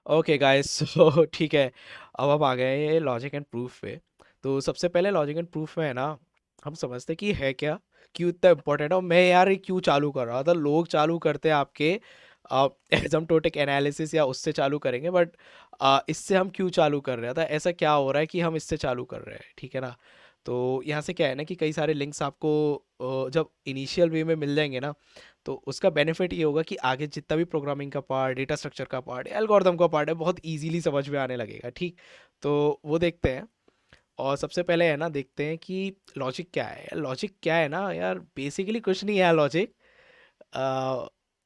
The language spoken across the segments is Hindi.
ओके गाइस सो ठीक है। अब आ गए ये लॉजिक एंड प्रूफ पे। तो सबसे पहले लॉजिक एंड प्रूफ में है ना, हम समझते हैं कि है क्या, क्यों इतना इम्पोर्टेंट है। और मैं यार ये क्यों चालू कर रहा था, लोग चालू करते हैं आपके एसिम्प्टोटिक एनालिसिस या उससे चालू करेंगे, बट इससे हम क्यों चालू कर रहे हैं, था ऐसा क्या हो रहा है कि हम इससे चालू कर रहे हैं, ठीक है ना। तो यहाँ से क्या है ना कि कई सारे लिंक्स आपको जब इनिशियल वे में मिल जाएंगे ना, तो उसका बेनिफिट ये होगा कि आगे जितना भी प्रोग्रामिंग का पार्ट, डेटा स्ट्रक्चर का पार्ट, एल्गोरिथम का पार्ट है, बहुत इजीली समझ में आने लगेगा, ठीक। तो वो देखते हैं। और सबसे पहले है ना, देखते हैं कि लॉजिक क्या है। लॉजिक क्या है ना यार, बेसिकली कुछ नहीं है लॉजिक।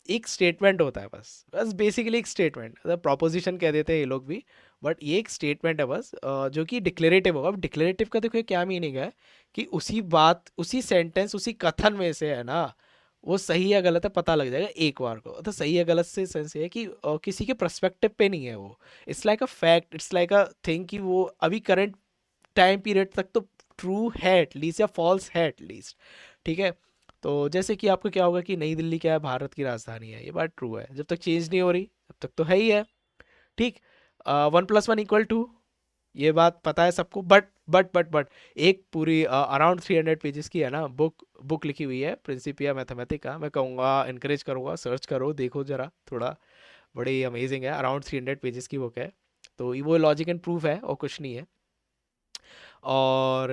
एक स्टेटमेंट होता है, बस बस बेसिकली एक स्टेटमेंट, मतलब प्रोपोजिशन कह देते हैं ये लोग भी। बट ये एक स्टेटमेंट है बस, जो कि डिक्लेरेटिव होगा। अब डिक्लेरेटिव का देखो ये क्या मीनिंग है, कि उसी बात, उसी सेंटेंस, उसी कथन में से है ना, वो सही या गलत है पता लग जाएगा एक बार को। तो सही या गलत से सेंस ये है कि किसी के पर्सपेक्टिव पे नहीं है वो। It's like a fact, it's like a thing, कि वो अभी करंट टाइम पीरियड तक तो ट्रू है एटलीस्ट, या फॉल्स है एटलीस्ट, ठीक है। तो जैसे कि आपको क्या होगा कि नई दिल्ली क्या है, भारत की राजधानी है, ये बात ट्रू है। जब तक चेंज नहीं हो रही तब तक तो है ही है, ठीक। 1+1=2, ये बात पता है सबको। बट एक पूरी अराउंड 300 पेजेस की है ना बुक लिखी हुई है, प्रिंसिपिया मैथमेटिका। मैं कहूँगा, इनकरेज करूँगा, सर्च करो, देखो जरा थोड़ा, बड़ी अमेजिंग है। अराउंड 300 पेजेस की बुक है। तो वो लॉजिक एंड प्रूफ है और कुछ नहीं है। और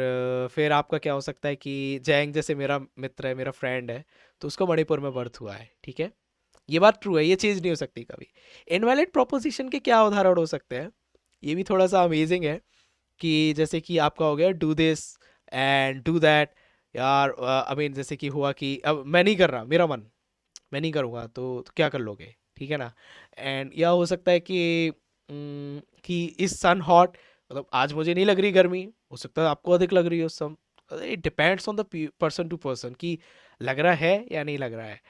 फिर आपका क्या हो सकता है कि जैंग जैसे मेरा मित्र है, मेरा फ्रेंड है, तो उसको मणिपुर में बर्थ हुआ है, ठीक है। ये बात ट्रू है, ये चीज़ नहीं हो सकती कभी। इनवैलिड प्रोपोजिशन के क्या उदाहरण हो सकते हैं, ये भी थोड़ा सा अमेजिंग है। कि जैसे कि आपका हो गया do this and do that. यार आई मीन जैसे कि हुआ कि अब मैं नहीं कर रहा, मेरा मन, मैं नहीं करूँगा, तो क्या कर लोगे, ठीक है ना। एंड यह हो सकता है कि इस सन हॉट, मतलब आज मुझे नहीं लग रही गर्मी, हो सकता है आपको अधिक लग रही हो उस समय। It depends on the person to person, कि लग रहा है या नहीं लग रहा है।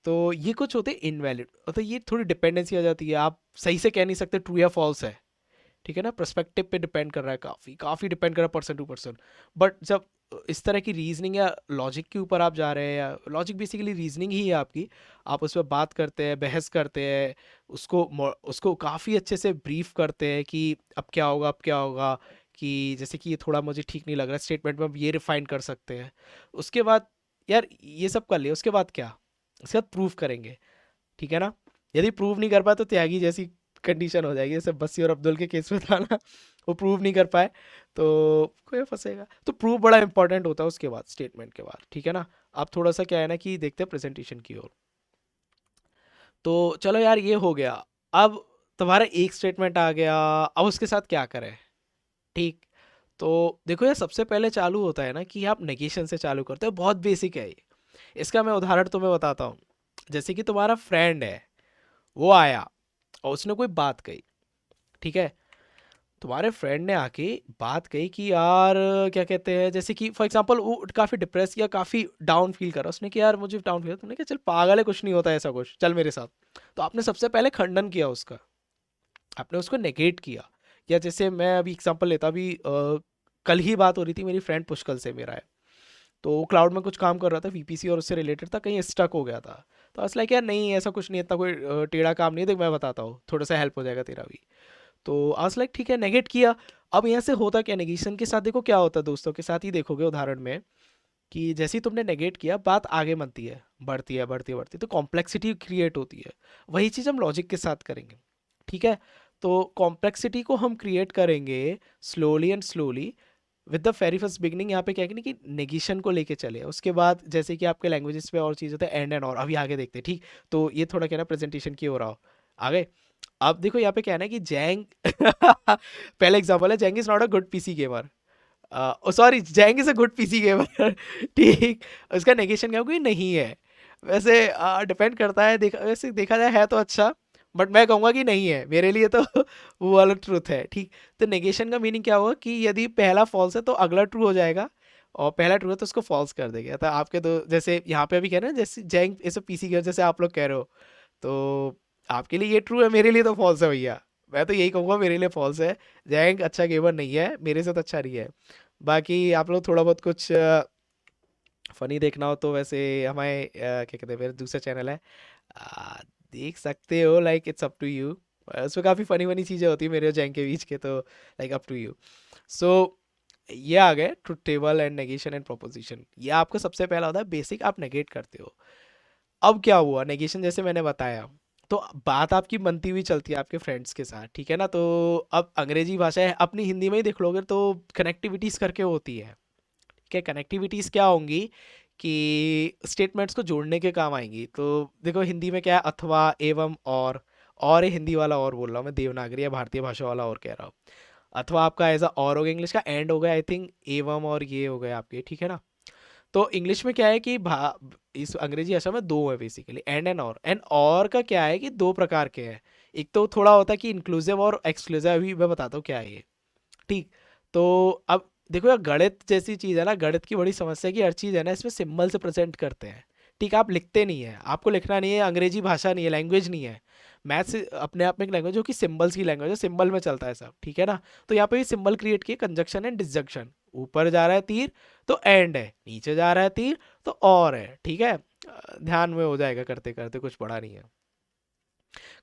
तो ये कुछ होते हैं इनवैलिड, मतलब ये थोड़ी डिपेंडेंसी आ जाती है, आप सही से कह नहीं सकते ट्रू या फॉल्स है, ठीक है ना। पर्सपेक्टिव पे डिपेंड कर रहा है, काफ़ी काफ़ी डिपेंड कर रहा है पर्सन टू पर्सन। बट जब इस तरह की रीजनिंग या लॉजिक के ऊपर आप जा रहे हैं, या लॉजिक बेसिकली रीजनिंग ही है आपकी, आप उस पर बात करते हैं, बहस करते हैं, उसको काफ़ी अच्छे से ब्रीफ करते हैं कि अब क्या होगा, अब क्या होगा। कि जैसे कि ये थोड़ा मुझे ठीक नहीं लग रहा स्टेटमेंट में, अब ये रिफाइन कर सकते हैं। उसके बाद यार ये सब कर लिया, उसके बाद क्या, उसके बाद प्रूफ करेंगे, ठीक है ना। यदि प्रूव नहीं कर पाए तो त्यागी जैसी कंडीशन हो जाएगी, जैसे बस्सी और अब्दुल के केस में था ना। वो प्रूव नहीं कर पाए तो कोई फंसेगा। तो प्रूफ बड़ा इंपॉर्टेंट होता है उसके बाद, स्टेटमेंट के बाद, ठीक है ना। अब थोड़ा सा क्या है ना कि देखते हैं प्रेजेंटेशन की ओर। तो चलो यार ये हो गया। अब तुम्हारा एक स्टेटमेंट आ गया, अब उसके साथ क्या करें, ठीक। तो देखो यार, सबसे पहले चालू होता है ना कि आप नेगेशन से चालू करते हो, बहुत बेसिक है ये। इसका मैं उदाहरण तुम्हें बताता हूँ। जैसे कि तुम्हारा फ्रेंड है, वो आया और उसने कोई बात कही, ठीक है। तुम्हारे फ्रेंड ने आके बात कही कि यार क्या कहते हैं, जैसे कि फॉर एग्जांपल वो काफ़ी डिप्रेस या काफ़ी डाउन फील कर रहा है, उसने कि यार मुझे डाउन फील, तुमने कहा चल पागल है, कुछ नहीं होता ऐसा कुछ, चल मेरे साथ। तो आपने सबसे पहले खंडन किया उसका, आपने उसको नेगेट किया। या जैसे मैं अभी एग्जांपल लेता, अभी कल ही बात हो रही थी मेरी फ्रेंड पुष्कल से, मेरा है। तो वो क्लाउड में कुछ काम कर रहा था, वीपीसी और उससे रिलेटेड था, कहीं स्टक हो गया था। तो असला यार नहीं ऐसा कुछ नहीं, इतना कोई टेढ़ा काम नहीं है, देख मैं बताता हूँ, थोड़ा सा हेल्प हो जाएगा तेरा भी। तो आज लाइक ठीक है, नेगेट किया। अब यहाँ से होता क्या, नेगेशन के साथ देखो क्या होता है, दोस्तों के साथ ही देखोगे उदाहरण में, कि जैसे ही तुमने नेगेट किया, बात आगे बनती है, बढ़ती है, बढ़ती है, बढ़ती है, तो कॉम्प्लेक्सिटी क्रिएट होती है। वही चीज़ हम लॉजिक के साथ करेंगे, ठीक है। तो कॉम्प्लेक्सिटी को हम क्रिएट करेंगे slowly and slowly, with the very first beginning. यहाँ पे क्या है कि नेगेशन को लेके चले, उसके बाद जैसे कि आपके लैंग्वेजेस पे और चीज़ होता है एंड और, अभी आगे देखते हैं, ठीक। तो ये थोड़ा क्या ना प्रेजेंटेशन की हो रहा हो आगे। अब देखो यहाँ पे क्या है ना कि जैंग पहला एग्जांपल है, Zang is not a good PC gamer. Sorry, Zang is a good PC gamer. ठीक। उसका नेगेशन क्या होगा, नहीं है। वैसे डिपेंड करता है, वैसे देखा जाए है तो अच्छा, बट मैं कहूँगा कि नहीं है मेरे लिए तो। वो वाला ट्रूथ है, ठीक। तो नेगेशन का मीनिंग क्या होगा कि यदि पहला फॉल्स है तो अगला ट्रू हो जाएगा, और पहला ट्रू है तो उसको फॉल्स कर देगा। तो आपके दो, जैसे यहाँ पे अभी कह रहे हैं जैसे जैंग इज अ पीसी गेमर, जैसे आप लोग कह रहे हो, तो आपके लिए ये ट्रू है, मेरे लिए तो फॉल्स है भैया। मैं तो यही कहूँगा, मेरे लिए फॉल्स है। जैंग अच्छा गेमर नहीं है, मेरे से तो अच्छा नहीं है। बाकी आप लोग थोड़ा बहुत कुछ फनी देखना हो तो वैसे हमारे क्या कहते हैं, मेरे दूसरा चैनल है, देख सकते हो, like it's up to you. उसमें काफ़ी फनी फनी चीज़ें होती है मेरे और जैंग के बीच के, तो लाइक अप टू यू। सो ये आ गए truth table and negation and proposition. ये आपका सबसे पहला होता है बेसिक, आप नेगेट करते हो। अब क्या हुआ, नेगेशन जैसे मैंने बताया, तो बात आपकी बनती हुई चलती है आपके फ्रेंड्स के साथ, ठीक है ना। तो अब अंग्रेजी भाषा है, अपनी हिंदी में ही देख लोगे तो कनेक्टिविटीज़ करके होती है, ठीक है। कनेक्टिविटीज़ क्या होंगी कि स्टेटमेंट्स को जोड़ने के काम आएंगी। तो देखो हिंदी में क्या है, अथवा, एवं, और है हिंदी वाला और बोल रहा हूँ मैं, देवनागरी या भारतीय भाषा वाला और कह रहा हूँ। अथवा आपका एज अ और हो गया, इंग्लिश का एंड हो गया आई थिंक, एवं और ये हो गए आपके, ठीक है ना। तो इंग्लिश में क्या है कि इस अंग्रेजी भाषा में दो है बेसिकली, एंड और का क्या है कि दो प्रकार के हैं। एक तो थोड़ा होता है कि इंक्लूसिव और एक्सक्लूसिव, अभी मैं बताता हूँ क्या है ये, ठीक। तो अब देखो यार, गणित जैसी चीज़ है ना, गणित की बड़ी समस्या है कि हर चीज़ है ना इसमें सिंबल से प्रेजेंट करते हैं, ठीक। आप लिखते नहीं है, आपको लिखना नहीं है, अंग्रेजी भाषा नहीं है, लैंग्वेज नहीं है। मैथ्स अपने आप में एक लैंग्वेज जो कि सिंबल्स की लैंग्वेज है, सिंबल में चलता है सब, ठीक है ना। तो यहाँ पे भी सिंबल क्रिएट किए, कंजक्शन एंड डिसजंक्शन। ऊपर जा रहा है तीर तो एंड है, नीचे जा रहा है तीर तो और है, ठीक है। ध्यान में हो जाएगा करते करते, कुछ पढ़ा नहीं है।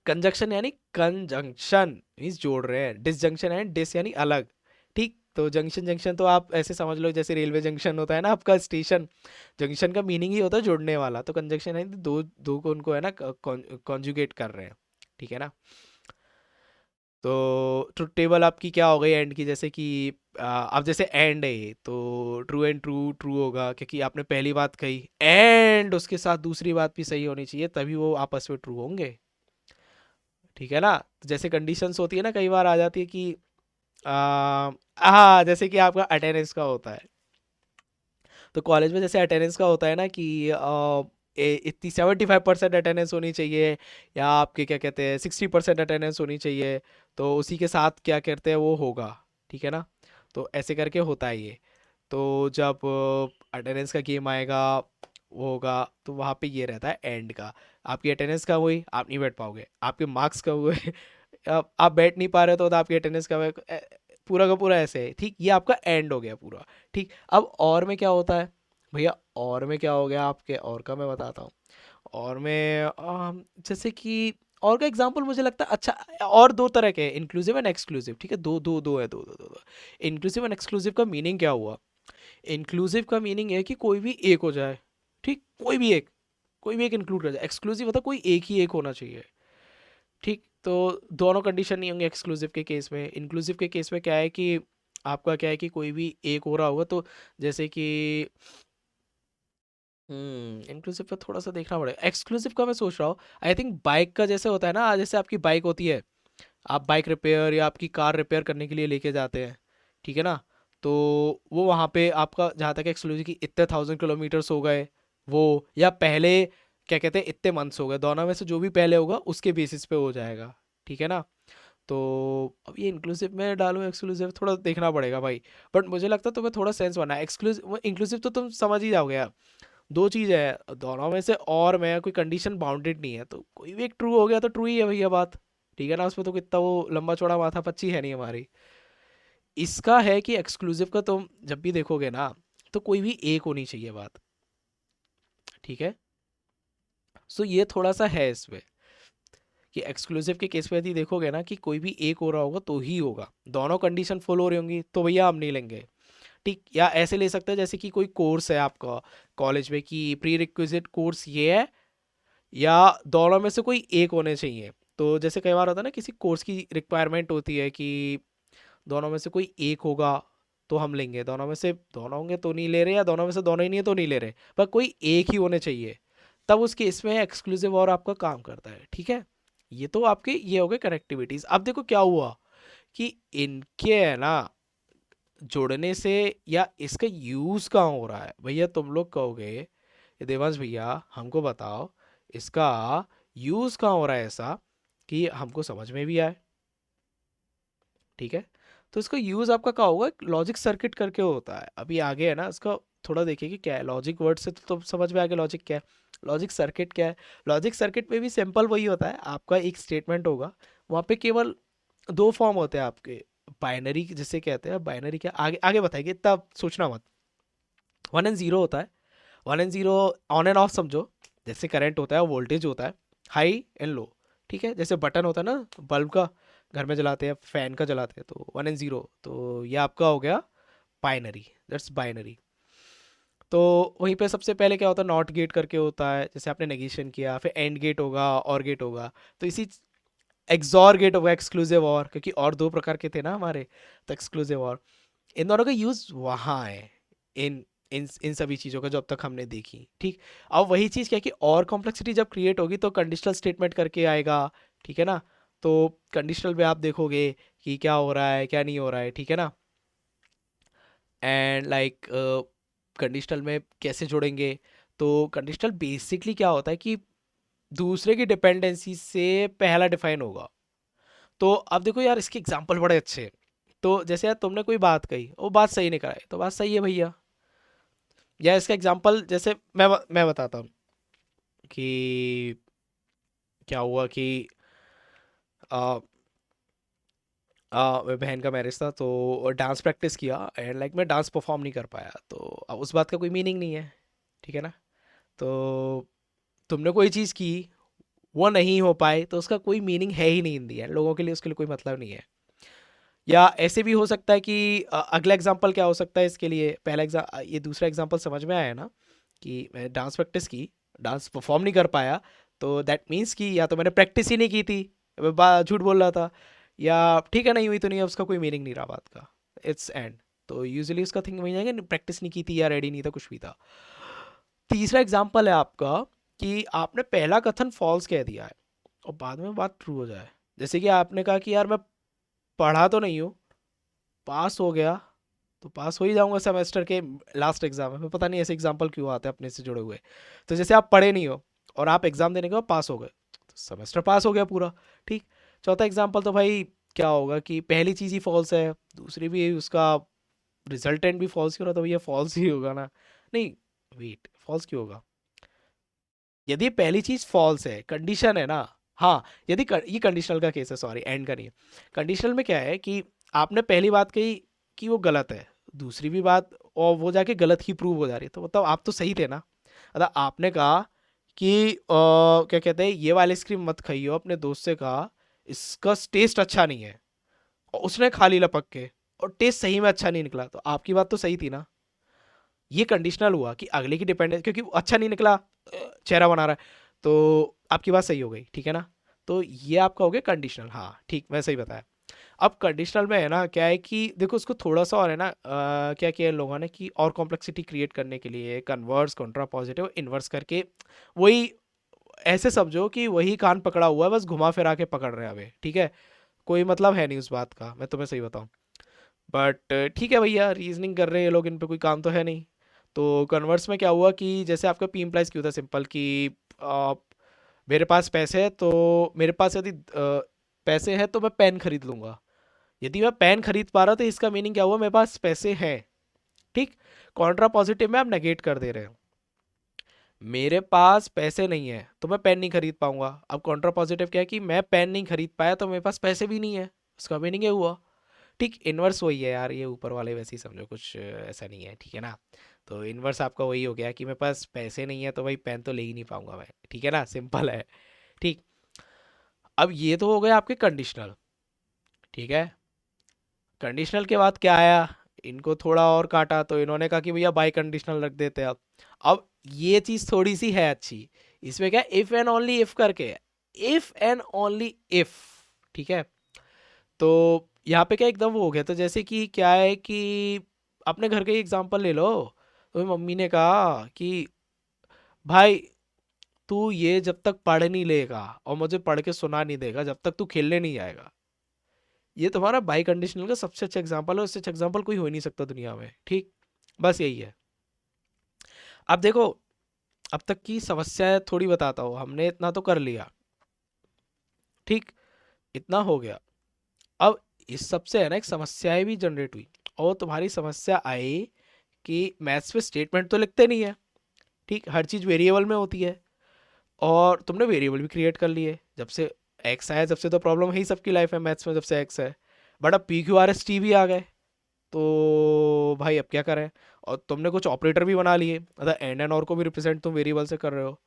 कंजक्शन यानी कंजंक्शन मीन्स जोड़ रहे हैं, डिसजंक्शन है डिस यानी अलग, ठीक। तो जंक्शन जंक्शन तो आप ऐसे समझ लो जैसे रेलवे जंक्शन होता है ना आपका स्टेशन, जंक्शन का मीनिंग ही होता है जोड़ने वाला। तो कंजक्शन है दो दो को उनको है ना कॉन्जुगेट कर रहे हैं, ठीक है ना। तो ट्रुथ टेबल आपकी क्या हो गई एंड की, जैसे कि अब जैसे एंड है ये, तो ट्रू एंड ट्रू ट्रू होगा क्योंकि आपने पहली बात कही एंड उसके साथ दूसरी बात भी सही होनी चाहिए, तभी वो आपस में ट्रू होंगे, ठीक है ना। तो जैसे कंडीशंस होती है ना, कई बार आ जाती है कि हाँ जैसे कि आपका अटेंडेंस का होता है, तो कॉलेज में जैसे अटेंडेंस का होता है ना कि इतनी 75% अटेंडेंस होनी चाहिए, या आपके क्या कहते हैं 60% अटेंडेंस होनी चाहिए, तो उसी के साथ क्या करते हैं वो होगा, ठीक है ना। तो ऐसे करके होता है ये। तो जब अटेंडेंस का गेम आएगा वो होगा, तो वहाँ पे ये रहता है एंड का। आपकी अटेंडेंस कम हुई, आप नहीं बैठ पाओगे, आपके मार्क्स कम हुए आप बैठ नहीं पा रहे तो आपकी अटेंडेंस कम है, पूरा का पूरा ऐसे है, ठीक। ये आपका एंड हो गया पूरा, ठीक। अब और में क्या होता है भैया, और में क्या हो गया आपके, और का मैं बताता हूँ। और में जैसे कि और का एग्जांपल मुझे लगता है अच्छा, और दो तरह के इंक्लूसिव एंड एक्सक्लूसिव, ठीक है। दो दो दो है, दो दो दो, दो। इंक्लूसिव एंड एक्सक्लूसिव का मीनिंग क्या हुआ, इंक्लूसिव का मीनिंग है कि कोई भी एक हो जाए, ठीक। कोई भी एक इंक्लूड कर जाए। एक्सक्लूसिव होता है कोई एक ही एक होना चाहिए, ठीक। तो दोनों कंडीशन नहीं होंगे एक्सक्लूसिव के केस में। इंक्लूसिव के केस में क्या है कि आपका क्या है कि कोई भी एक हो रहा होगा, तो जैसे कि इंक्लूसिव का थोड़ा सा देखना पड़ेगा। एक्सक्लूसिव का मैं सोच रहा हूँ, आई थिंक बाइक का जैसे होता है ना, जैसे आपकी बाइक होती है, आप बाइक रिपेयर या आपकी कार रिपेयर करने के लिए लेके जाते हैं, ठीक है ना। तो वो वहाँ पे आपका जहाँ तक एक्सक्लूसिव की इतने 1000 किलोमीटर्स हो गए, वो या पहले क्या कहते हैं इतने मंथ्स हो गए, दोनों में से जो भी पहले होगा उसके बेसिस पे हो जाएगा, ठीक है ना। तो अब ये इंक्लूसिव में डालूँ एक्सक्लूसिव, थोड़ा देखना पड़ेगा भाई। बट मुझे लगता है तुम्हें थोड़ा सेंस बना है, एक्सक्लूसिव इंक्लूसिव तो तुम समझ ही जाओगे यार। दो चीज़ है दोनों में से, और मैं कोई कंडीशन बाउंडेड नहीं है, तो कोई भी एक ट्रू हो गया तो ट्रू ही है भैया बात, ठीक है ना। उसमें तो कितना वो लंबा चौड़ा माथा पच्ची है नहीं हमारी। इसका है कि एक्सक्लूसिव का तुम जब भी देखोगे ना, तो कोई भी एक होनी चाहिए बात, ठीक है। सो ये थोड़ा सा है इसमें कि एक्सक्लूसिव के केस में यदि देखोगे ना कि कोई भी एक हो रहा होगा तो ही होगा, दोनों कंडीशन फुल हो रही होंगी तो भैया हम नहीं लेंगे, ठीक। या ऐसे ले सकते हैं जैसे कि कोई कोर्स है आपका कॉलेज में कि प्री रिक्विजिट कोर्स ये है, या दोनों में से कोई एक होने चाहिए। तो जैसे कई बार होता है ना किसी कोर्स की रिक्वायरमेंट होती है कि दोनों में से कोई एक होगा तो हम लेंगे, दोनों में से दोनों होंगे तो नहीं ले रहे, या दोनों में से दोनों ही नहीं है तो नहीं ले रहे, पर कोई एक ही होने चाहिए, तब उस केस में एक्सक्लूसिव और आपका काम करता है, ठीक है। ये तो आपके ये हो गए कनेक्टिविटीज। अब देखो क्या हुआ कि इनके है ना जोड़ने से, या इसका यूज कहाँ हो रहा है भैया, तुम लोग कहोगे ये देवांश भैया हमको बताओ इसका यूज कहाँ हो रहा है ऐसा कि हमको समझ में भी आए, ठीक है। तो इसका यूज आपका क्या होगा, लॉजिक सर्किट करके होता है। अभी आगे है ना इसका थोड़ा देखिए कि क्या है लॉजिक वर्ड से, तो समझ में आ गया लॉजिक क्या है। लॉजिक सर्किट क्या है, लॉजिक सर्किट में भी सिंपल वही होता है, आपका एक स्टेटमेंट होगा, वहाँ पे केवल दो फॉर्म होते हैं आपके, बाइनरी जिसे कहते हैं, बाइनरी क्या आगे आगे बताएंगे, इतना सोचना मत। 1 एंड 0 होता है, 1 एंड 0 ऑन एंड ऑफ समझो, जैसे करंट होता है वोल्टेज होता है हाई एंड लो, ठीक है, जैसे बटन होता है ना बल्ब का, घर में जलाते हैं, फैन का जलाते हैं, तो 1 and 0, तो ये आपका हो गया बाइनरी, दैट्स बाइनरी। तो वहीं पे सबसे पहले क्या होता है, नॉट गेट करके होता है, जैसे आपने नेगेशन किया, फिर एंड गेट होगा, और गेट होगा, तो इसी एक्सॉर गेट होगा, एक्सक्लूसिव और, क्योंकि और दो प्रकार के थे ना हमारे, तो एक्सक्लूसिव और, इन दोनों का यूज़ वहाँ है, इन इन सभी चीज़ों का जो अब तक हमने देखी, ठीक। अब वही चीज़ क्या है कि और कॉम्प्लेक्सिटी जब क्रिएट होगी तो कंडीशनल स्टेटमेंट करके आएगा, ठीक है ना। तो कंडीशनल में आप देखोगे कि क्या हो रहा है क्या नहीं हो रहा है, ठीक है ना। एंड लाइक कंडीशनल में कैसे जोड़ेंगे, तो कंडीशनल बेसिकली क्या होता है कि दूसरे की डिपेंडेंसी से पहला डिफाइन होगा। तो अब देखो यार, इसके एग्जांपल बड़े अच्छे हैं। तो जैसे यार तुमने कोई बात कही, वो बात सही नहीं कराई, तो बात सही है भैया। या इसका एग्जांपल जैसे मैं बताता हूँ कि क्या हुआ कि आ, मेरी बहन का मैरिज था, तो डांस प्रैक्टिस किया, एंड लाइक मैं डांस परफॉर्म नहीं कर पाया, तो अब उस बात का कोई मीनिंग नहीं है, ठीक है ना। तो तुमने कोई चीज़ की, वो नहीं हो पाए, तो उसका कोई मीनिंग है ही नहीं इन दी है, लोगों के लिए उसके लिए कोई मतलब नहीं है। या ऐसे भी हो सकता है कि अगला एग्जांपल क्या हो सकता है इसके लिए, पहला ये दूसरा एग्जांपल समझ में आया ना, कि मैं डांस प्रैक्टिस की, डांस परफॉर्म नहीं कर पाया, तो दैट मीन्स कि या तो मैंने प्रैक्टिस ही नहीं की थी, मैं झूठ बोल रहा था, या ठीक है नहीं हुई तो नहीं है, उसका कोई मीनिंग नहीं रहा बात का, इट्स एंड। तो यूजुअली उसका थिंक वही जाएगा, प्रैक्टिस नहीं की थी या रेडी नहीं था, कुछ भी था। तीसरा एग्जांपल है आपका कि आपने पहला कथन फॉल्स कह दिया है और बाद में बात ट्रू हो जाए। जैसे कि आपने कहा कि यार मैं पढ़ा तो नहीं हूँ, पास हो गया, तो पास हो ही जाऊंगा सेमेस्टर के लास्ट एग्जाम में, पता नहीं ऐसे एग्जाम्पल क्यों आते हैं अपने से जुड़े हुए। तो जैसे आप पढ़े नहीं हो और आप एग्जाम देने के बाद पास हो गए, तो सेमेस्टर पास हो गया पूरा, ठीक। चौथा एग्जाम्पल तो भाई क्या होगा कि पहली चीज़ ही फॉल्स है, दूसरी भी उसका रिजल्टेंट भी फॉल्स क्यों रहा, तो भैया फॉल्स ही होगा ना। नहीं, वेट, फॉल्स क्यों होगा, यदि पहली चीज फॉल्स है, कंडीशन है ना। हाँ, यदि ये कंडीशनल का केस है, सॉरी एंड का नहीं है। कंडीशनल में क्या है कि आपने पहली बात कही कि वो गलत है, दूसरी भी बात और वो जाके गलत ही प्रूव हो जा रही है, तो मतलब आप तो सही थे ना। मतलब आपने कहा कि क्या कहते हैं, ये वाली आइसक्रीम मत खाइयो, अपने दोस्त से कहा इसका टेस्ट अच्छा नहीं है, और उसने खा ली लपक के, और टेस्ट सही में अच्छा नहीं निकला, तो आपकी बात तो सही थी ना। ये कंडीशनल हुआ कि अगले की डिपेंडेंस, क्योंकि वो अच्छा नहीं निकला, चेहरा बना रहा है, तो आपकी बात सही हो गई, ठीक है ना। तो ये आपका हो गया कंडीशनल, हाँ ठीक, मैं सही बताया। अब कंडीशनल में है ना क्या है कि देखो उसको थोड़ा सा और है ना, क्या किया इन लोगों ने कि और कॉम्प्लेक्सिटी क्रिएट करने के लिए कन्वर्स, कॉन्ट्रा पॉजिटिव, इन्वर्स करके, वही ऐसे समझो कि वही कान पकड़ा हुआ है, बस घुमा फिरा के पकड़ रहे हैं अभी, ठीक है। कोई मतलब है नहीं उस बात का, मैं तुम्हें सही बताऊं। बट ठीक है भैया, रीजनिंग कर रहे हैं ये लोग, इन पे कोई काम तो है नहीं। तो कन्वर्स में क्या हुआ कि जैसे आपका पी इम्प्लाइज क्यों था, सिंपल कि आ, मेरे पास पैसे है, तो मेरे पास यदि पैसे है तो मैं पेन खरीद लूँगा। यदि मैं पेन खरीद पा रहा तो इसका मीनिंग क्या हुआ, मेरे पास पैसे हैं, ठीक। कॉन्ट्रा पॉजिटिव में आप नेगेट कर दे रहे हैं, मेरे पास पैसे नहीं है तो मैं पेन नहीं खरीद पाऊंगा। अब कॉन्ट्रा पॉजिटिव क्या है कि मैं पेन नहीं खरीद पाया तो मेरे पास पैसे भी नहीं है, उसका मीनिंग ये हुआ। ठीक, इन्वर्स वही है यार, ये ऊपर वाले वैसे ही समझो, कुछ ऐसा नहीं है, ठीक है ना। तो इन्वर्स आपका वही हो गया कि मेरे पास पैसे नहीं है तो भाई पेन तो ले ही नहीं पाऊंगा मैं, ठीक है ना, सिंपल है, ठीक। अब ये तो हो गया आपके कंडीशनल, ठीक है। कंडीशनल के बाद क्या आया, इनको थोड़ा और काटा, तो इन्होंने कहा कि भैया बाई कंडीशनल रख देते हैं अब ये चीज़ थोड़ी सी है अच्छी, इसमें क्या इफ़ एंड ओनली इफ़ करके है, इफ़ एंड ओनली इफ़, ठीक है। तो यहाँ पे क्या एकदम वो हो गया, तो जैसे कि क्या है कि अपने घर का ही एग्जांपल ले लो। तो मम्मी ने कहा कि भाई तू ये जब तक पढ़ नहीं लेगा और मुझे पढ़ के सुना नहीं देगा, जब तक तू खेलने नहीं जाएगा। ये तुम्हारा बाई कंडीशनल का सबसे अच्छा एग्जांपल है, उससे अच्छा एग्जांपल कोई हो ही नहीं सकता दुनिया में, ठीक। बस यही है। अब देखो, अब तक की समस्या थोड़ी बताता हूँ, हमने इतना तो कर लिया, ठीक, इतना हो गया। अब इस सब से है ना एक समस्याएं भी जनरेट हुई, और तुम्हारी समस्या आई कि मैथ्स में स्टेटमेंट तो लिखते नहीं है, ठीक, हर चीज़ वेरिएबल में होती है, और तुमने वेरिएबल भी क्रिएट कर लिए जब से एक्स आया, जब से तो प्रॉब्लम है ही सबकी लाइफ में मैथ्स में, जब से एक्स है। बट अब P Q R S T भी आ गए, तो भाई अब क्या करें। और तुमने कुछ ऑपरेटर भी बना लिए, मतलब एंड एंड और को भी रिप्रेजेंट तुम वेरिएबल से कर रहे हो,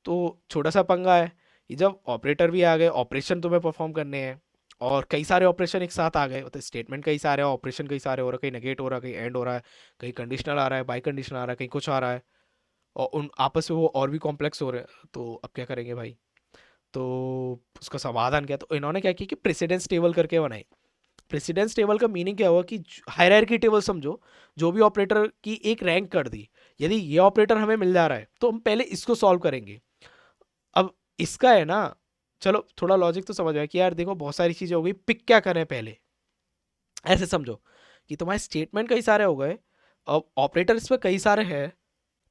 तो छोटा सा पंगा है। कि जब ऑपरेटर भी आ गए, ऑपरेशन तुम्हें परफॉर्म करने हैं, और कई सारे ऑपरेशन एक साथ आ गए, तो स्टेटमेंट कई सारे, ऑपरेशन कई सारे हो रहे हैं, कहीं नेगेट हो रहा है, कहीं एंड हो रहा है, कहीं कंडीशनल आ रहा है, बाई कंडीशनल आ रहा है, कहीं कुछ आ रहा है, और उन आपस में वो और भी कॉम्प्लेक्स हो रहे हैं, तो अब क्या करेंगे भाई? तो उसका समाधान क्या? तो इन्होंने क्या किया कि प्रेसिडेंस टेबल करके बनाई। प्रेसिडेंस टेबल का मीनिंग क्या हुआ कि हायरार्की टेबल समझो, जो भी ऑपरेटर की एक रैंक कर दी, यदि ये ऑपरेटर हमें मिल जा रहा है तो हम पहले इसको सॉल्व करेंगे। अब इसका है ना, चलो थोड़ा लॉजिक तो समझ आया कि यार देखो बहुत सारी चीज़ें हो गई, पिक क्या करें पहले, ऐसे समझो कि तुम्हारे स्टेटमेंट कई सारे हो गए, अब ऑपरेटर इसमें कई सारे हैं,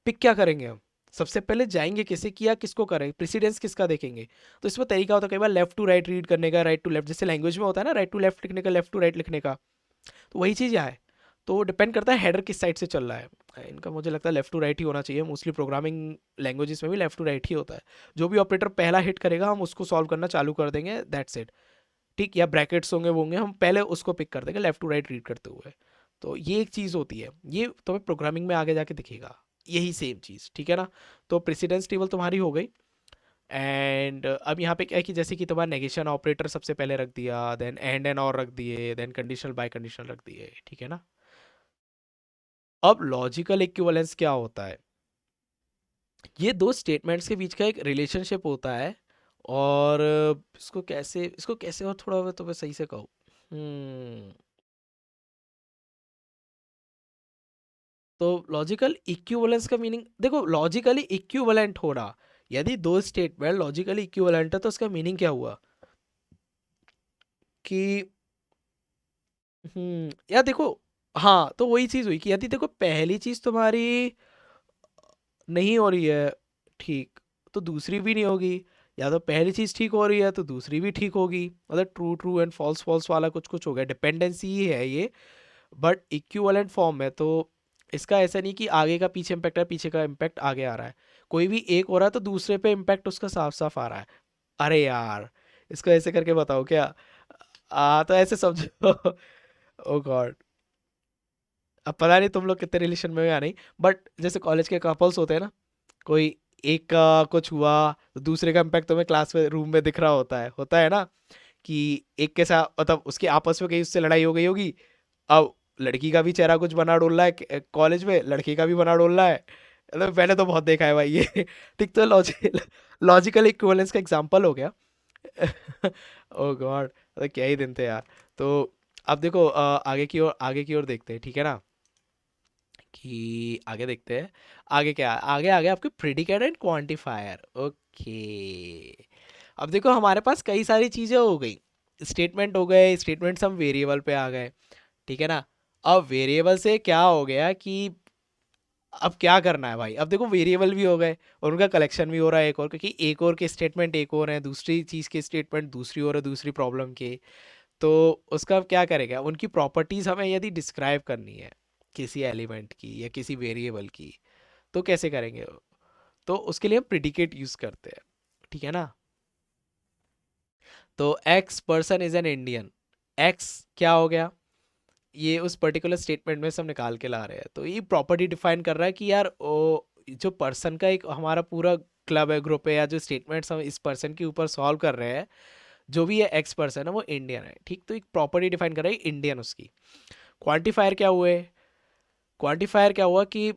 पिक क्या करेंगे हम? सबसे पहले जाएंगे किसे किया, किसको करें, प्रेसिडेंस किसका देखेंगे? तो इसमें तरीका होता है कई बार लेफ्ट टू राइट रीड करने का, राइट टू लेफ्ट, जैसे लैंग्वेज में होता है ना राइट टू लेफ्ट लिखने का, लेफ्ट टू राइट लिखने का, तो वही चीज़ यहाँ है। तो डिपेंड करता है हेडर किस साइड से चल रहा है, इनका मुझे लगता है लेफ्ट टू राइट ही होना चाहिए, मोस्टली प्रोग्रामिंग लैंग्वेजेस में भी लेफ्ट टू राइट ही होता है। जो भी ऑपरेटर पहला हिट करेगा हम उसको सॉल्व करना चालू कर देंगे, दैट्स इट। ठीक, या ब्रैकेट्स होंगे वो होंगे, हम पहले उसको पिक कर देंगे लेफ्ट टू राइट रीड करते हुए। तो ये एक चीज़ होती है, ये तुम्हें प्रोग्रामिंग में आगे जाके दिखेगा, यही सेम चीज़, ठीक है ना? तो प्रेसिडेंस टेबल तुम्हारी हो गई। एंड अब यहाँ पे क्या है कि जैसे कि तुम्हारा नेगेशन ऑपरेटर सबसे पहले रख दिया, देन एंड एंड और रख दिए, देन कंडीशनल बाय कंडीशनल रख दिए, ठीक है ना? अब लॉजिकल इक्विवेलेंस क्या होता है? ये दो स्टेटमेंट्स के बीच का एक रिलेशनशिप होता है, और इसको कैसे और थोड़ा मैं तुम्हें सही से कहूँ। हम्म तो लॉजिकल इक्विवेलेंस का मीनिंग देखो, लॉजिकली इक्विवेलेंट होना, यदि दो स्टेटमेंट लॉजिकली इक्विवेलेंट है तो उसका मीनिंग क्या हुआ कि या देखो, हाँ तो वही चीज़ हुई कि यदि देखो पहली चीज़ तुम्हारी नहीं हो रही है ठीक, तो दूसरी भी नहीं होगी, या तो पहली चीज़ ठीक हो रही है तो दूसरी भी ठीक होगी, मतलब true true and false false वाला कुछ कुछ हो गया, डिपेंडेंसी ही है ये, बट इक्विवेलेंट फॉर्म में। तो इसका ऐसा नहीं कि आगे का पीछे इम्पैक्ट है, पीछे का इम्पैक्ट आगे आ रहा है, कोई भी एक हो रहा है तो दूसरे पे इम्पैक्ट उसका साफ साफ आ रहा है। अरे यार, इसको ऐसे करके बताओ क्या? तो ऐसे समझो ओ गॉड, अब पता नहीं तुम लोग कितने रिलेशन में हो या नहीं, बट जैसे कॉलेज के कपल्स होते हैं ना, कोई एक का कुछ हुआ तो दूसरे का इम्पैक्ट तुम्हें क्लास में रूम में दिख रहा होता है ना, कि एक के साथ मतलब उसके आपस में कहीं उससे लड़ाई हो गई होगी, अब लड़की का भी चेहरा कुछ बना डोल रहा है कॉलेज में, लड़के का भी बना डोल रहा है, मतलब मैंने तो बहुत देखा है भाई ये ठीक, तो लॉजिकल इक्विवेलेंस का एग्जांपल हो गया ओ गॉड, मतलब क्या ही दिन थे यार। तो अब देखो आगे की ओर देखते हैं, ठीक है ना? कि आगे देखते हैं, आगे क्या आगे आगे आपके प्रिडिकेट एंड क्वांटिफायर, ओके। अब देखो हमारे पास कई सारी चीज़ें हो गई, स्टेटमेंट हो गए, स्टेटमेंट हम वेरिएबल पे आ गए, ठीक है ना? अब वेरिएबल से क्या हो गया कि अब क्या करना है भाई? अब देखो वेरिएबल भी हो गए और उनका कलेक्शन भी हो रहा है एक और, क्योंकि एक और के स्टेटमेंट एक और है, दूसरी चीज़ के स्टेटमेंट दूसरी और है, दूसरी प्रॉब्लम के। तो उसका अब क्या करेगा, उनकी प्रॉपर्टीज़ हमें यदि डिस्क्राइब करनी है किसी एलिमेंट की या किसी वेरिएबल की, तो कैसे करेंगे? तो उसके लिए हम प्रिडिकेट यूज़ करते हैं, ठीक है ना? तो x person is an Indian, x क्या हो गया, ये उस पर्टिकुलर स्टेटमेंट में से हम निकाल के ला रहे हैं, तो ये प्रॉपर्टी डिफाइन कर रहा है कि यार ओ, जो पर्सन का एक हमारा पूरा क्लब है, ग्रुप है, या जो स्टेटमेंट्स हम इस पर्सन के ऊपर सॉल्व कर रहे हैं, जो भी ये एक्स पर्सन है वो इंडियन है, ठीक? तो एक प्रॉपर्टी डिफाइन कर रहा है इंडियन उसकी। क्वांटिफायर क्या हुए? क्वांटिफायर क्या हुआ कि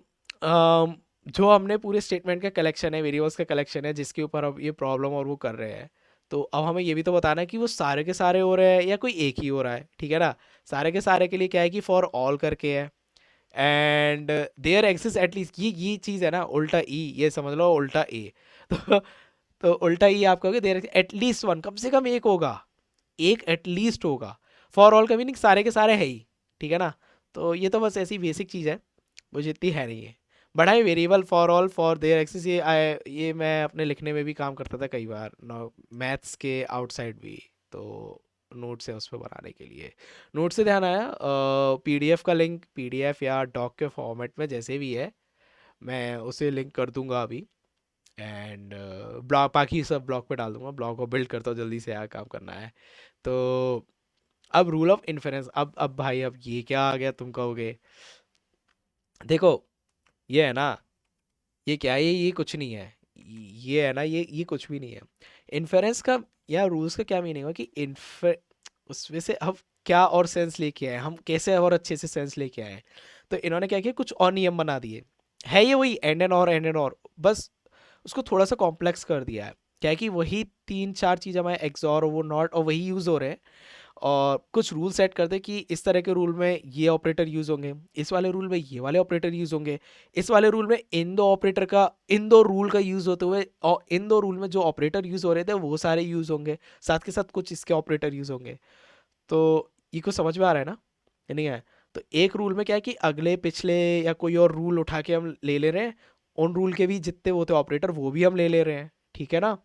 जो हमने पूरे स्टेटमेंट का कलेक्शन है, वेरिएबल्स का कलेक्शन है, जिसके ऊपर अब ये प्रॉब्लम और वो कर रहे हैं, तो अब हमें ये भी तो बताना है कि वो सारे के सारे हो रहे हैं या कोई एक ही हो रहा है, ठीक है ना? सारे के सारे के लिए क्या है कि फॉर ऑल करके है, एंड देयर एग्जिस्ट एटलीस्ट, ये चीज़ है ना, उल्टा ई, ये समझ लो उल्टा ए तो तो उल्टा ई आप कहोगे देयर एटलीस्ट वन, कम से कम एक होगा, एक एटलीस्ट होगा। फॉर ऑल का मीनिंग सारे के सारे है ही, ठीक है ना? तो ये तो बस ऐसी बेसिक चीज़ है, मुझे इतनी है नहीं है। बट हाँ, variable for all for their axis, ये मैं अपने लिखने में भी काम करता था कई बार, मैथ्स के आउटसाइड भी, तो नोट्स है उस पर बनाने के लिए। नोट से ध्यान आया, पीडीएफ का लिंक, पीडीएफ या डॉक के फॉर्मेट में जैसे भी है, मैं उसे लिंक कर दूंगा अभी, एंड ब्लॉग बाकी सब ब्लॉग पे डाल दूंगा, ब्लॉग को बिल्ड करता हूँ जल्दी से, यार काम करना है। तो अब रूल ऑफ इन्फेरेंस, अब भाई अब ये क्या आ गया तुम कहोगे? देखो ये है ना, ये क्या है, ये कुछ नहीं है, ये है ना, ये कुछ भी नहीं है। इन्फेरेंस का या रूल्स का क्या मीनिंग है कि इन्फे उसमें से अब क्या और सेंस लेके आए, हम कैसे और अच्छे से सेंस लेके आए। तो इन्होंने क्या किया, कुछ और नियम बना दिए। है ये वही एंड एंड और, बस उसको थोड़ा सा कॉम्प्लेक्स कर दिया है। क्या है कि वही तीन चार चीज़ हमारे एक्सॉर और वो नॉट और वही यूज़ हो रहे हैं, और कुछ रूल सेट कर दे कि इस तरह के रूल में ये ऑपरेटर यूज़ होंगे, इस वाले रूल में ये वाले ऑपरेटर यूज़ होंगे, इस वाले रूल में इन दो ऑपरेटर का, इन दो रूल का यूज़ होते हुए, और इन दो रूल में जो ऑपरेटर यूज़ हो रहे थे वो सारे यूज़ होंगे, साथ के साथ कुछ इसके ऑपरेटर यूज़ होंगे। तो ये कुछ समझ में आ रहा है ना, या नहीं है? तो एक रूल में क्या है कि अगले पिछले या कोई और रूल उठा के हम ले रहे हैं, उन रूल के भी जितने वो थे ऑपरेटर वो भी हम ले रहे हैं, ठीक है ना।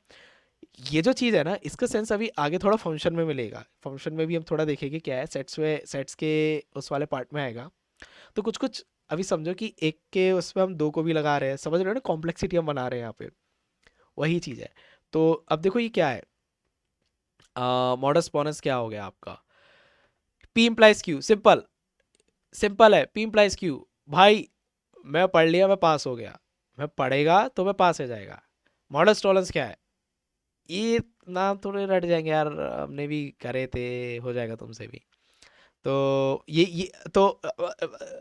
ये जो चीज़ है ना, इसका सेंस अभी आगे थोड़ा फंक्शन में मिलेगा, फंक्शन में भी हम थोड़ा देखेंगे क्या है, सेट्स में, सेट्स के उस वाले पार्ट में आएगा। तो कुछ कुछ अभी समझो कि एक के उसमें हम दो को भी लगा रहे हैं, समझ रहे हो ना, कॉम्प्लेक्सिटी हम बना रहे हैं यहाँ पे, वही चीज़ है। तो अब देखो ये क्या है, मॉडस बोनस क्या हो गया आपका, P implies Q, simple, simple है, पी इम्प्लाइज क्यू। भाई मैं पढ़ लिया, मैं पास हो गया, मैं पढ़ेगा तो मैं पास हो जाएगा। मॉडस टॉलरेंस क्या है, ये नाम थोड़े रट जाएंगे यार, हमने भी करे थे, हो जाएगा तुमसे भी। तो ये तो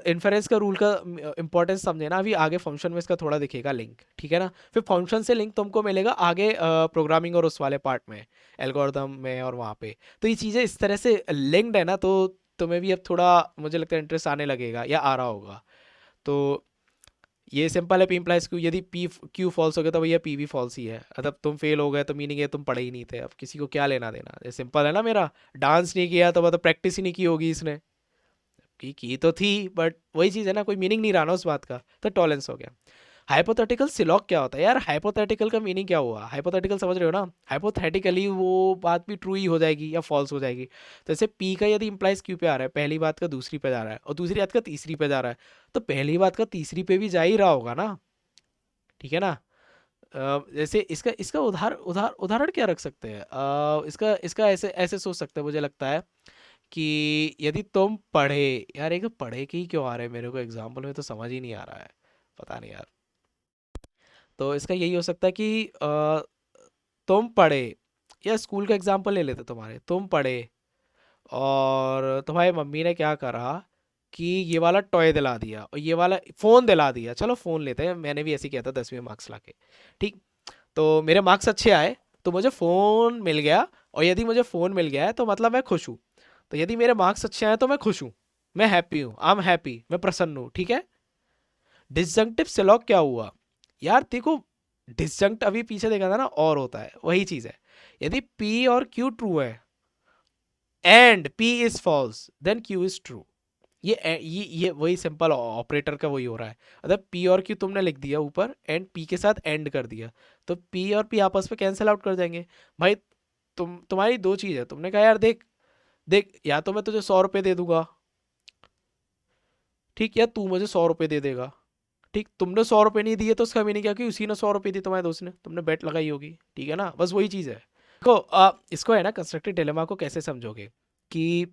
इन्फेरेंस का रूल का इंपॉर्टेंस समझे ना, अभी आगे फंक्शन में इसका थोड़ा दिखेगा लिंक, ठीक है ना। फिर फंक्शन से लिंक तुमको मिलेगा आगे प्रोग्रामिंग और उस वाले पार्ट में, एल्गोरिथम में और वहाँ पे। तो ये चीज़ें इस तरह से लिंक्ड है ना, तो तुम्हें भी अब थोड़ा मुझे लगता है इंटरेस्ट आने लगेगा या आ रहा होगा। तो ये सिंपल है, पी इम्प्लाइज क्यू, यदि पी क्यू फॉल्स हो गया तो भैया पी भी फॉल्स ही है, मतलब तुम फेल हो गए तो मीनिंग है तुम पढ़े ही नहीं थे, अब किसी को क्या लेना देना, ये सिंपल है ना। मेरा डांस नहीं किया तो मतलब प्रैक्टिस ही नहीं की होगी इसने, की तो थी, बट वही चीज़ है ना, कोई मीनिंग नहीं रहा ना उस बात का, तो टॉलेंस हो गया। हाइपोथेटिकल सिलॉग क्या होता है यार, हाइपोथेटिकल का मीनिंग क्या हुआ, हाइपोथेटिकल समझ रहे हो ना, हाइपोथेटिकली वो बात भी ट्रू ही हो जाएगी या फॉल्स हो जाएगी। तो जैसे पी का यदि इंप्लाइज क्यू पे आ रहा है, पहली बात का दूसरी पे जा रहा है और दूसरी बात का तीसरी पे जा रहा है, तो पहली बात का तीसरी पे भी जा ही रहा होगा ना, ठीक है ना। जैसे इसका इसका उदाहरण क्या रख सकते हैं, इसका इसका ऐसे ऐसे सोच सकते हैं, मुझे लगता है कि यदि तुम पढ़े, यार एक पढ़े के ही क्यों आ रहे हैं मेरे को एग्जाम्पल में, तो समझ ही नहीं आ रहा है, पता नहीं यार। तो इसका यही हो सकता है कि तुम पढ़े, या स्कूल का एग्जाम्पल ले लेते, तुम्हारे तुम पढ़े और तुम्हारी मम्मी ने क्या करा कि ये वाला टॉय दिला दिया और ये वाला फ़ोन दिला दिया, चलो फ़ोन लेते हैं, मैंने भी ऐसे ही किया था 10वीं मार्क्स लाके, ठीक। तो मेरे मार्क्स अच्छे आए तो मुझे फ़ोन मिल गया, और यदि मुझे फ़ोन मिल गया है तो मतलब मैं खुश हूँ। तो यदि मेरे मार्क्स अच्छे आए तो मैं खुश हूँ, मैं हैप्पी हूँ, आई एम हैप्पी, मैं प्रसन्न हूँ, ठीक है। डिसजंक्टिव सिलॉग क्या हुआ, यार देखो, डिसजंक्ट अभी पीछे देखा था ना, और होता है वही चीज़ है। यदि पी और क्यू ट्रू है and p is false then q is true. ये वही सिंपल ऑपरेटर का वही हो रहा है, मतलब पी और क्यू तुमने लिख दिया ऊपर एंड पी के साथ एंड कर दिया, तो पी और पी आपस में कैंसिल आउट कर जाएंगे। भाई तुम्हारी दो चीज़ है, तुमने कहा यार देख, देख या तो मैं तुझे 100 रुपये दे दूंगा, ठीक, या तू मुझे 100 रुपये दे देगा, ठीक। तुमने 100 रुपये नहीं दिए तो उसका मीनिंग क्या कि उसी ने 100 रुपये दी, तुम्हारे दोस्त ने, तुमने बेट लगाई होगी, ठीक है ना, बस वही चीज़ है। देखो इसको है ना, कंस्ट्रक्टिव डिलेमा को कैसे समझोगे कि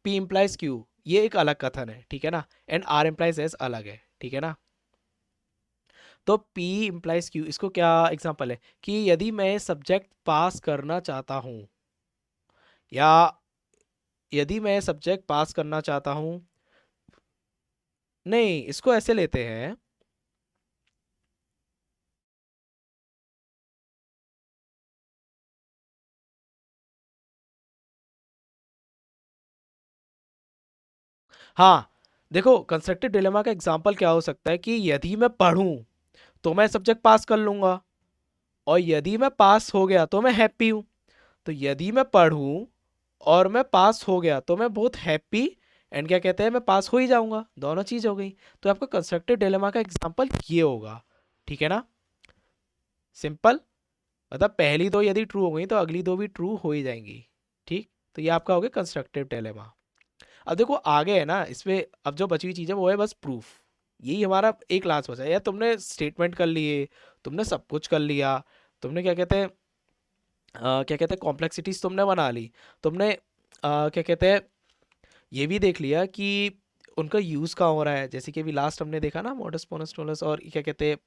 पी इम्प्लाइज क्यू ये एक अलग कथन है, ठीक है ना, एंड आर इम्प्लाइज एस अलग है, ठीक है ना। तो पी इम्प्लाइज क्यू, इसको क्या एग्जांपल है कि यदि मैं सब्जेक्ट पास करना चाहता हूँ, या यदि मैं सब्जेक्ट पास करना चाहता हूँ, नहीं इसको ऐसे लेते हैं, हाँ। देखो कंस्ट्रक्टिव डिलेमा का एग्जांपल क्या हो सकता है कि यदि मैं पढ़ूं तो मैं सब्जेक्ट पास कर लूंगा, और यदि मैं पास हो गया तो मैं हैप्पी हूँ। तो यदि मैं पढ़ूं और मैं पास हो गया तो मैं बहुत हैप्पी, एंड क्या कहते हैं, मैं पास हो ही जाऊंगा, दोनों चीज हो गई। तो आपका कंस्ट्रक्टिव डिलेमा का एग्जांपल ये होगा, ठीक है ना, सिंपल। मतलब पहली दो यदि ट्रू हो गई तो अगली दो भी ट्रू हो ही जाएंगी, ठीक। तो ये आपका हो गया कंस्ट्रक्टिव डिलेमा। अब देखो आगे है ना इसमें, अब जो बची हुई चीज़ है वो है बस प्रूफ, यही हमारा एक लास्ट बचा है। यार तुमने स्टेटमेंट कर लिए, तुमने सब कुछ कर लिया, तुमने क्या कहते हैं, क्या कहते हैं कॉम्प्लेक्सिटीज तुमने बना ली, तुमने क्या कहते हैं ये भी देख लिया कि उनका यूज़ कहाँ हो रहा है, जैसे कि अभी लास्ट हमने देखा ना, मोडस पोनस टोलस, और क्या कहते हैं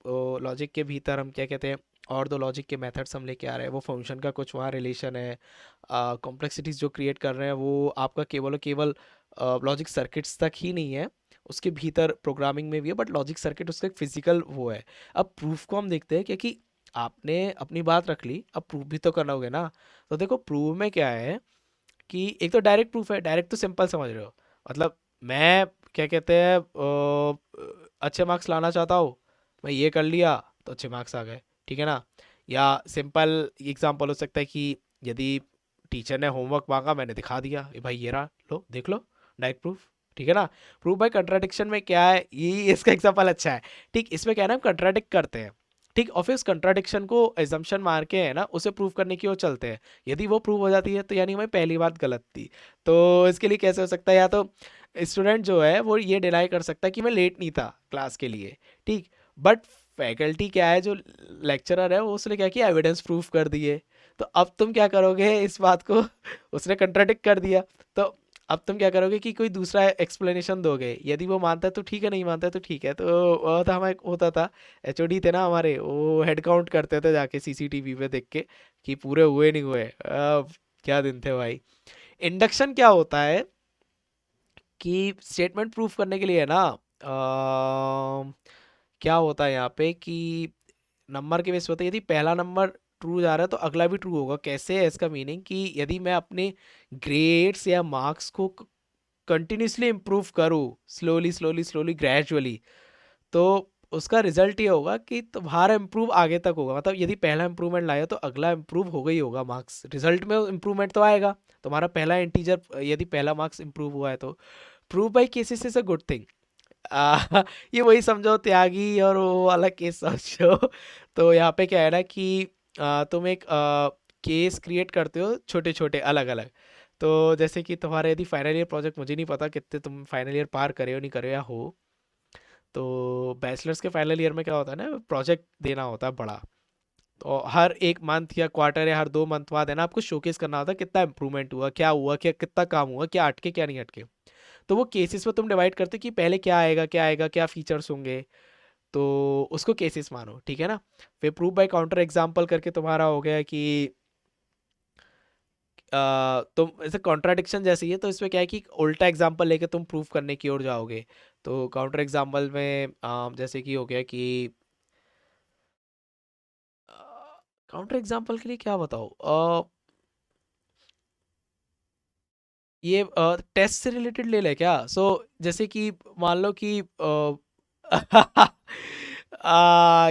लॉजिक के भीतर हम क्या कहते हैं और दो लॉजिक के मेथड्स हम लेके आ रहे हैं, वो फंक्शन का कुछ वहाँ रिलेशन है, कॉम्प्लेक्सिटीज जो क्रिएट कर रहे हैं वो आपका केवल और केवल लॉजिक सर्किट्स तक ही नहीं है, उसके भीतर प्रोग्रामिंग में भी है, बट लॉजिक सर्किट उसका एक फिजिकल वो है। अब प्रूफ को हम देखते हैं, क्योंकि आपने अपनी बात रख ली, अब प्रूफ भी तो करना होगा ना। तो देखो प्रूफ में क्या है कि एक तो डायरेक्ट प्रूफ है, डायरेक्ट तो सिंपल समझ रहे हो, मतलब मैं क्या कहते हैं अच्छे मार्क्स लाना चाहता हूँ, मैं ये कर लिया तो अच्छे मार्क्स आ गए, ठीक है ना। या सिंपल एग्जांपल हो सकता है कि यदि टीचर ने होमवर्क मांगा, मैंने दिखा दिया, ये भाई ये रहा, लो देख लो, डायरेक्ट प्रूफ, ठीक है ना। प्रूफ बाय कंट्राडिक्शन में क्या है, ये इसका एग्जांपल अच्छा है, ठीक। इसमें क्या है ना, हम कंट्राडिक्ट करते हैं, ठीक, और फिर उस कंट्राडिक्शन को एजम्पशन मार के है ना उसे प्रूव करने की ओर चलते हैं। यदि वो प्रूव हो जाती है तो यानी हमारी पहली बात गलत थी। तो इसके लिए कैसे हो सकता है, या तो स्टूडेंट जो है वो ये डिनाई कर सकता है कि मैं लेट नहीं था क्लास के लिए, ठीक, बट फैकल्टी क्या है, जो लेक्चरर है वो उसने क्या किया, एविडेंस प्रूफ कर दिए। तो अब तुम क्या करोगे इस बात को उसने कंट्राडिक्ट कर दिया, तो अब तुम क्या करोगे कि कोई दूसरा एक्सप्लेनेशन दोगे, यदि वो मानता है तो ठीक है, नहीं मानता है तो ठीक है। तो वो था हमारे होता था, एचओडी थे ना हमारे, वो हेड काउंट करते थे जाके सीसीटीवी पे देख के कि पूरे हुए नहीं हुए। क्या दिन थे भाई। इंडक्शन क्या होता है कि स्टेटमेंट प्रूफ करने के लिए है ना, क्या होता है यहाँ पे कि नंबर के बेस पे होता है, यदि पहला नंबर ट्रू जा रहा है तो अगला भी ट्रू होगा। कैसे है इसका मीनिंग कि यदि मैं अपने ग्रेड्स या मार्क्स को कंटिन्यूसली इम्प्रूव करूँ, स्लोली स्लोली स्लोली ग्रेजुअली, तो उसका रिजल्ट ये होगा कि तुम्हारा इम्प्रूव आगे तक होगा। मतलब यदि पहला इम्प्रूवमेंट लाया तो अगला इम्प्रूव होगा ही होगा, मार्क्स रिजल्ट में इम्प्रूवमेंट तो आएगा। तुम्हारा पहला इंटीजर यदि पहला मार्क्स इम्प्रूव हुआ है तो prove by cases is a good thing. ये वही समझो त्यागी और वो वाला केस समझो। तो यहाँ पे क्या है ना कि तुम एक केस क्रिएट करते हो छोटे छोटे अलग अलग। तो जैसे कि तुम्हारे यदि फाइनल ईयर प्रोजेक्ट, मुझे नहीं पता कितने तुम फाइनल ईयर पार करे हो नहीं करे हो या हो, तो बैचलर्स के फाइनल ईयर में क्या होता है ना, प्रोजेक्ट देना होता है बड़ा। तो हर एक मंथ या क्वार्टर या हर 2 मंथ बाद है ना आपको शोकेस करना होता है कितना इंप्रूवमेंट हुआ, क्या कितना काम हुआ, क्या अटके क्या नहीं अटके। तो वो केसेस में तुम डिवाइड करते हो कि पहले क्या आएगा क्या फीचर्स होंगे, तो उसको केसेस मानो, ठीक है ना। फिर प्रूफ बाय काउंटर एग्जाम्पल करके तुम्हारा हो गया कि तुम ऐसे कॉन्ट्राडिक्शन जैसे ही है, तो इसमें क्या है कि उल्टा एग्जाम्पल लेके तुम प्रूफ करने की ओर जाओगे। तो काउंटर एग्जाम्पल में जैसे कि हो गया कि काउंटर एग्जाम्पल के लिए क्या बताओ, ये टेस्ट से रिलेटेड ले ले क्या। सो जैसे कि मान लो कि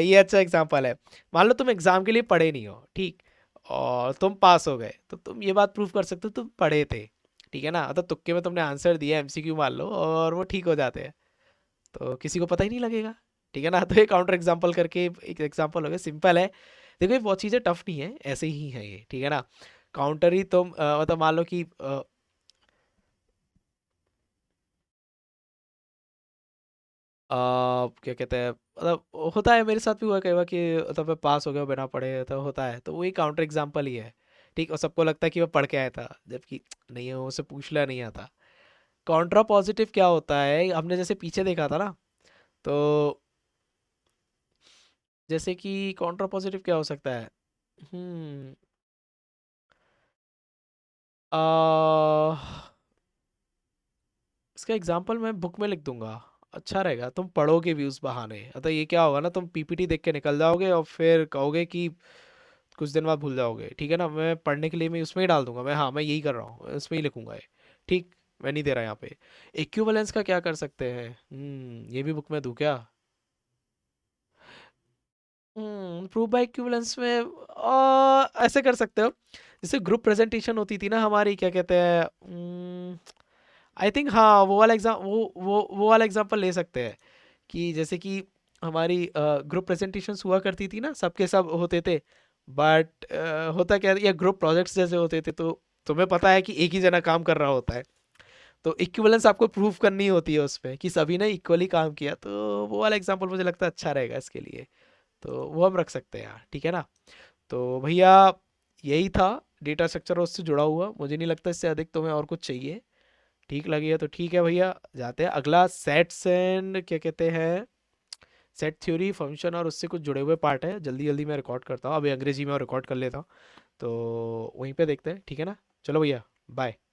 ये अच्छा एग्जांपल है। मान लो तुम एग्जाम के लिए पढ़े नहीं हो, ठीक, और तुम पास हो गए, तो तुम ये बात प्रूव कर सकते हो तुम पढ़े थे, ठीक है ना। तो तुक्के में तुमने आंसर दिया, एमसीक्यू मान लो, और वो ठीक हो जाते हैं, तो किसी को पता ही नहीं लगेगा, ठीक है ना। तो ये काउंटर एग्जाम्पल करके एक एग्जाम्पल हो गया, सिंपल है। देखो ये बहुत चीज़ें टफ नहीं है, ऐसे ही है ये, ठीक है ना। काउंटर ही तुम मतलब मान लो कि क्या कहते हैं, मतलब होता है, मेरे साथ भी हुआ कई बार कि मतलब मैं पास हो गया बिना पढ़े, तो होता है, तो वही काउंटर एग्जाम्पल ही है, ठीक। और सबको लगता है कि मैं पढ़ के आया था, जबकि नहीं है, उससे पूछ लिया नहीं आता। कॉन्ट्रा पॉजिटिव क्या होता है, हमने जैसे पीछे देखा था ना, तो जैसे कि कॉन्ट्रा पॉजिटिव क्या हो सकता है। हम्म आ, इसका एग्जाम्पल मैं बुक में लिख दूंगा, अच्छा रहेगा, तुम पढ़ोगे भी उस बहाने। अतः ये क्या होगा ना, तुम पीपीटी देख के निकल जाओगे और फिर कहोगे कि कुछ दिन बाद भूल जाओगे, ठीक है ना। मैं पढ़ने के लिए मैं उसमें ही डाल दूंगा, मैं हाँ मैं यही कर रहा हूँ, उसमें ही लिखूंगा ये, ठीक। मैं नहीं दे रहा यहाँ पे। इक्विवेलेंस का क्या कर सकते हैं, ये भी बुक में दूँ क्या। प्रूव बाय इक्विवेलेंस में ऐसे कर सकते हो, जैसे ग्रुप प्रेजेंटेशन होती थी ना हमारी, क्या कहते हैं, आई थिंक हाँ वो वाला एग्जाम, वो वाला एग्जाम्पल ले सकते हैं कि जैसे कि हमारी ग्रुप प्रेजेंटेशंस हुआ करती थी ना, सबके सब होते थे, बट होता क्या, या ग्रुप प्रोजेक्ट्स जैसे होते थे, तो तुम्हें पता है कि एक ही जना काम कर रहा होता है, तो इक्विवेलेंस आपको प्रूफ करनी होती है उसमें कि सभी ने इक्वली काम किया। तो वो वाला एग्जाम्पल मुझे लगता है अच्छा रहेगा इसके लिए, तो वो हम रख सकते हैं यार, ठीक है ना। तो भैया यही था डेटा स्ट्रक्चर और उससे जुड़ा हुआ, मुझे नहीं लगता इससे अधिक तुम्हें और कुछ चाहिए। ठीक लगी है तो ठीक है भैया, जाते हैं अगला, सेट्स एंड क्या कहते हैं, सेट थ्योरी फंक्शन और उससे कुछ जुड़े हुए पार्ट है, जल्दी जल्दी मैं रिकॉर्ड करता हूँ, अभी अंग्रेजी में और रिकॉर्ड कर लेता हूँ, तो वहीं पे देखते हैं, ठीक है ना? चलो भैया, बाय।